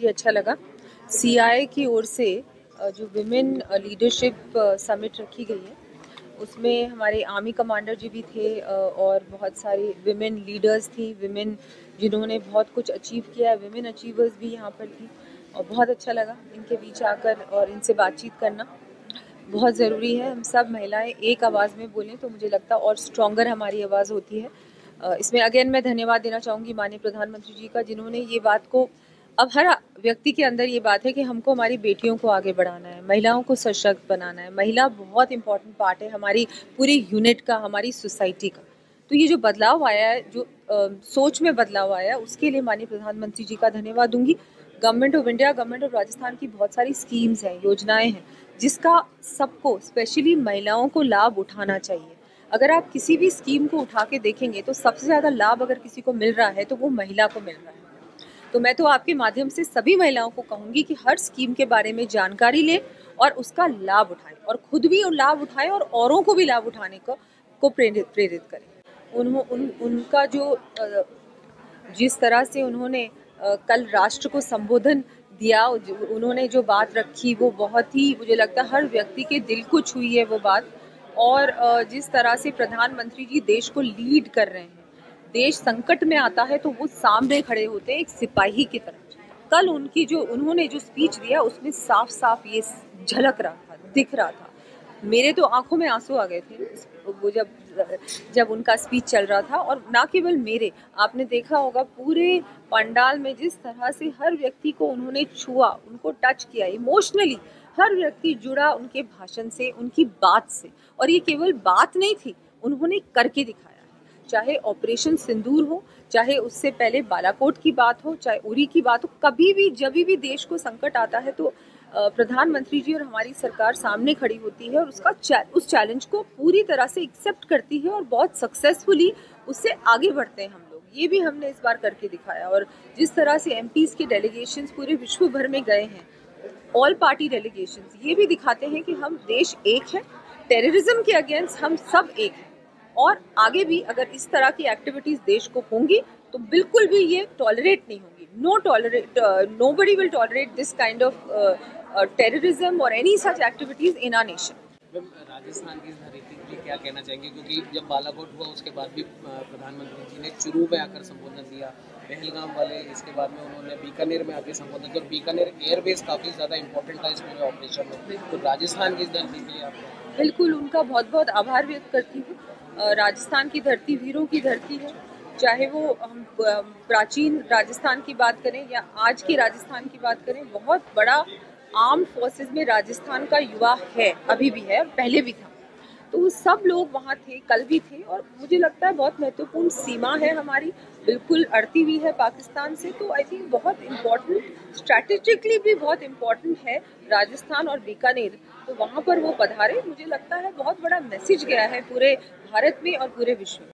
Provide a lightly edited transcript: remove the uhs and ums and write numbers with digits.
काफ़ी अच्छा लगा। सीआईआई की ओर से जो विमेन लीडरशिप समिट रखी गई है, उसमें हमारे आर्मी कमांडर जी भी थे और बहुत सारी विमेन लीडर्स थी, विमेन जिन्होंने बहुत कुछ अचीव किया है, विमेन अचीवर्स भी यहाँ पर थी और बहुत अच्छा लगा इनके बीच आकर और इनसे बातचीत करना। बहुत ज़रूरी है हम सब महिलाएं एक आवाज़ में बोलें तो मुझे लगता है और स्ट्रॉन्गर हमारी आवाज़ होती है। इसमें अगेन मैं धन्यवाद देना चाहूँगी माननीय प्रधानमंत्री जी का, जिन्होंने ये बात को, अब हर व्यक्ति के अंदर ये बात है कि हमको हमारी बेटियों को आगे बढ़ाना है, महिलाओं को सशक्त बनाना है। महिला बहुत इंपॉर्टेंट पार्ट है हमारी पूरी यूनिट का, हमारी सोसाइटी का। तो ये जो बदलाव आया है, जो सोच में बदलाव आया है, उसके लिए माननीय प्रधानमंत्री जी का धन्यवाद दूंगी। Government of India, government of Rajasthan की बहुत सारी स्कीम्स हैं, योजनाएं हैं, जिसका सबको स्पेशली महिलाओं को लाभ उठाना चाहिए। अगर आप किसी भी स्कीम को उठा के देखेंगे तो सबसे ज़्यादा लाभ अगर किसी को मिल रहा है तो वो महिला को मिल रहा है। तो मैं तो आपके माध्यम से सभी महिलाओं को कहूँगी कि हर स्कीम के बारे में जानकारी लें और उसका लाभ उठाएं और खुद भी लाभ उठाएं और औरों को भी लाभ उठाने को प्रेरित करें। उनका जो जिस तरह से उन्होंने कल राष्ट्र को संबोधन दिया, उन्होंने जो बात रखी वो बहुत ही, मुझे लगता है हर व्यक्ति के दिल को छुई है वो बात। और जिस तरह से प्रधानमंत्री जी देश को लीड कर रहे हैं, देश संकट में आता है तो वो सामने खड़े होते हैं एक सिपाही की तरह। कल उन्होंने जो स्पीच दिया उसमें साफ साफ ये झलक रहा था, दिख रहा था। मेरे तो आंखों में आंसू आ गए थे वो जब उनका स्पीच चल रहा था। और ना केवल मेरे, आपने देखा होगा पूरे पंडाल में जिस तरह से हर व्यक्ति को उन्होंने छुआ, उनको टच किया इमोशनली, हर व्यक्ति जुड़ा उनके भाषण से, उनकी बात से। और ये केवल बात नहीं थी, उन्होंने करके दिखाया। चाहे ऑपरेशन सिंदूर हो, चाहे उससे पहले बालाकोट की बात हो, चाहे उरी की बात हो, कभी भी जब भी देश को संकट आता है तो प्रधानमंत्री जी और हमारी सरकार सामने खड़ी होती है और उस चैलेंज को पूरी तरह से एक्सेप्ट करती है और बहुत सक्सेसफुली उससे आगे बढ़ते हैं हम लोग। ये भी हमने इस बार करके दिखाया। और जिस तरह से एमपीज के डेलीगेशंस पूरे विश्व भर में गए हैं, ऑल पार्टी डेलीगेशंस, ये भी दिखाते हैं कि हम देश एक है, टेररिज्म के अगेंस्ट हम सब एक हैं। और आगे भी अगर इस तरह की एक्टिविटीज देश को होंगी तो बिल्कुल भी ये टॉलरेट नहीं होंगी। Nobody will tolerate this kind of terrorism or any such activities in our nation. Rajasthan की इस धरती के लिए क्या कहना चाहेंगे, क्योंकि जब बालाकोट हुआ उसके बाद भी प्रधानमंत्री जी ने चुरू में आकर संबोधन दिया, पहलगाम वाले, इसके बाद में उन्होंने बीकानेर में आकर संबोधन दिया और बीकानेर एयरबेस काफ़ी ज़्यादा इंपॉर्टेंट था इस पूरे ऑपरेशन में। तो राजस्थान की इस धरती के लिए आप बिल्कुल उनका बहुत बहुत आभार व्यक्त करती हूँ। राजस्थान की धरती वीरों की धरती है, चाहे वो हम प्राचीन राजस्थान की बात करें या आज के राजस्थान की बात करें। बहुत बड़ा आर्म्ड फोर्सेस में राजस्थान का युवा है, अभी भी है और पहले भी था। तो सब लोग वहाँ थे, कल भी थे। और मुझे लगता है बहुत महत्वपूर्ण सीमा है हमारी, बिल्कुल अड़ती हुई है पाकिस्तान से। तो आई थिंक बहुत इम्पोर्टेंट, स्ट्रैटेजिकली भी बहुत इम्पोर्टेंट है राजस्थान और बीकानेर। तो वहाँ पर वो पधारे, मुझे लगता है बहुत बड़ा मैसेज गया है पूरे भारत में और पूरे विश्व में।